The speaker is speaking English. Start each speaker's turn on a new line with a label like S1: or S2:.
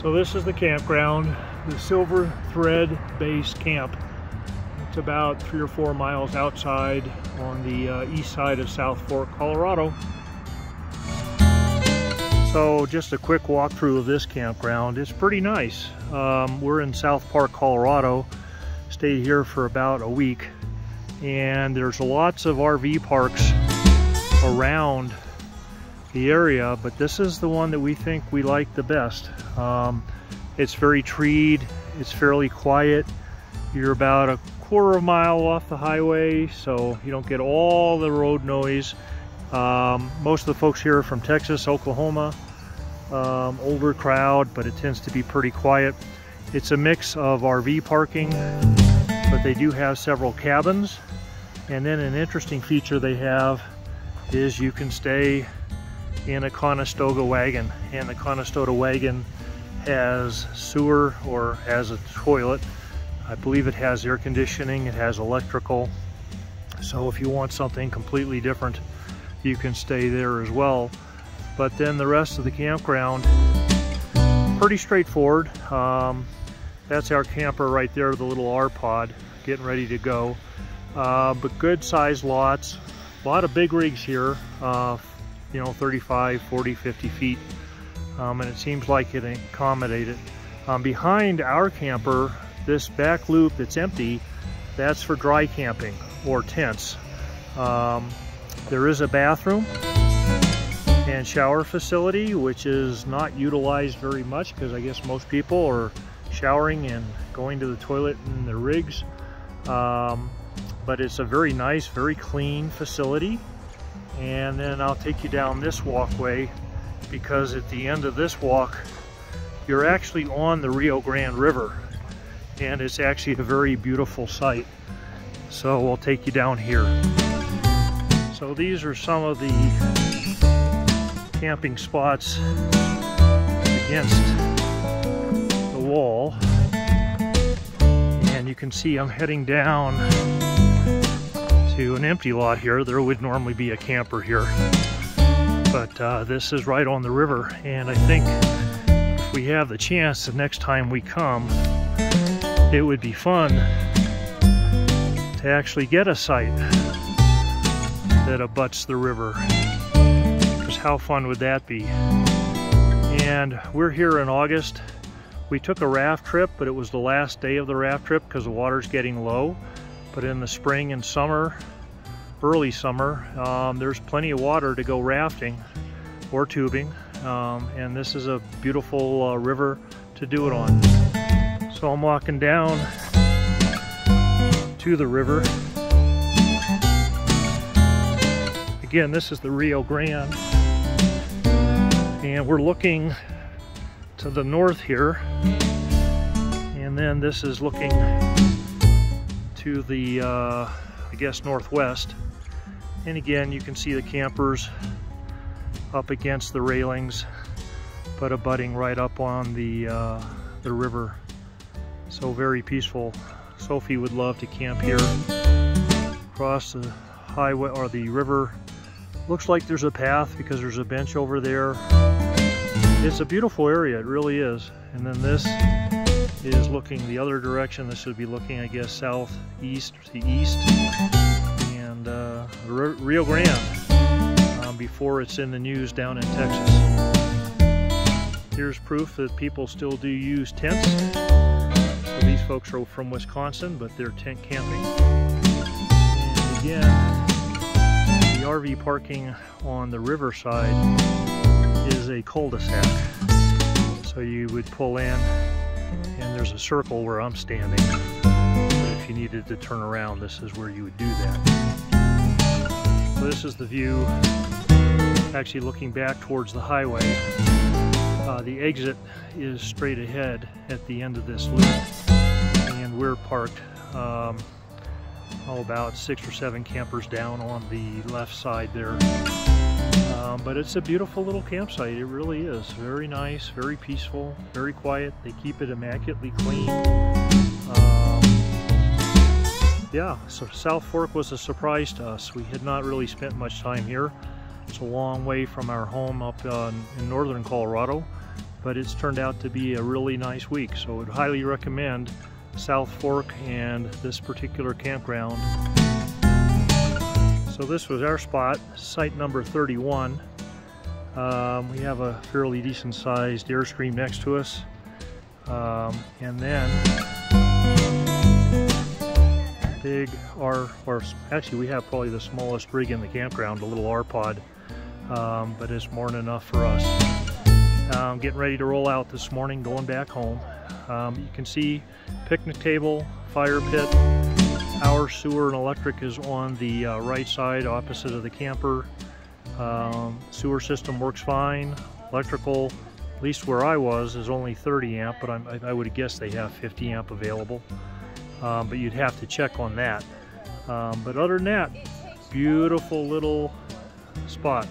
S1: So this is the campground, the Silver Thread Basecamp. It's about 3 or 4 miles outside on the east side of South Fork, Colorado. So just a quick walkthrough of this campground. It's pretty nice. We're in South Park, Colorado. Stayed here for about a week, and there's lots of RV parks around the area, but this is the one that we think we like the best. It's very treed, it's fairly quiet. You're about a quarter mile off the highway, so you don't get all the road noise. Most of the folks here are from Texas, Oklahoma. Older crowd, but it tends to be pretty quiet. It's a mix of RV parking, but they do have several cabins. And then an interesting feature they have is you can stay in a Conestoga wagon, and the Conestoga wagon has sewer or has a toilet. I believe it has air conditioning, it has electrical. So if you want something completely different, you can stay there as well. But then the rest of the campground, pretty straightforward. That's our camper right there, the little R-Pod, getting ready to go. But good sized lots, a lot of big rigs here, you know, 35, 40, 50 feet. And it seems like it accommodated. Behind our camper, this back loop that's empty, that's for dry camping or tents. There is a bathroom and shower facility, which is not utilized very much because I guess most people are showering and going to the toilet in their rigs. But it's a very nice, very clean facility. And then I'll take you down this walkway, because at the end of this walk, you're actually on the Rio Grande River, and it's actually a very beautiful sight. So we'll take you down here. So these are some of the camping spots against the wall, and you can see I'm heading down to an empty lot here. There would normally be a camper here, but this is right on the river, and I think if we have the chance the next time we come, it would be fun to actually get a site that abuts the river, because how fun would that be? And we're here in August. We took a raft trip, but it was the last day of the raft trip because the water's getting low. But in the spring and summer, early summer, there's plenty of water to go rafting or tubing, and this is a beautiful river to do it on. So I'm walking down to the river. Again, this is the Rio Grande, and we're looking to the north here, and then this is looking to the I guess northwest. And again, you can see the campers up against the railings, but abutting right up on the river. So very peaceful. Sophie would love to camp here. Across the highway or the river, looks like there's a path because there's a bench over there. It's a beautiful area, it really is. And then this is looking the other direction. This would be looking, I guess, southeast to east, and Rio Grande, before it's in the news down in Texas. Here's proof that people still do use tents. So these folks are from Wisconsin, but they're tent camping. And again, the RV parking on the riverside is a cul-de-sac. So you would pull in, and there's a circle where I'm standing. But if you needed to turn around, this is where you would do that. So this is the view, actually looking back towards the highway. The exit is straight ahead at the end of this loop, and we're parked about 6 or 7 campers down on the left side there. But it's a beautiful little campsite. It really is. Very nice, very peaceful, very quiet. They keep it immaculately clean. Yeah, so South Fork was a surprise to us. We had not really spent much time here. It's a long way from our home up in northern Colorado. but it's turned out to be a really nice week. So I would highly recommend South Fork and this particular campground. So this was our spot, site number 31. We have a fairly decent sized Airstream next to us. And then big or actually we have probably the smallest rig in the campground, a little R-Pod, but it's more than enough for us. Getting ready to roll out this morning, going back home. You can see picnic table, fire pit, power, sewer, and electric is on the right side opposite of the camper. Sewer system works fine. Electrical, at least where I was, is only 30 amp, but I would guess they have 50 amp available. But you'd have to check on that. But other than that, beautiful little spot.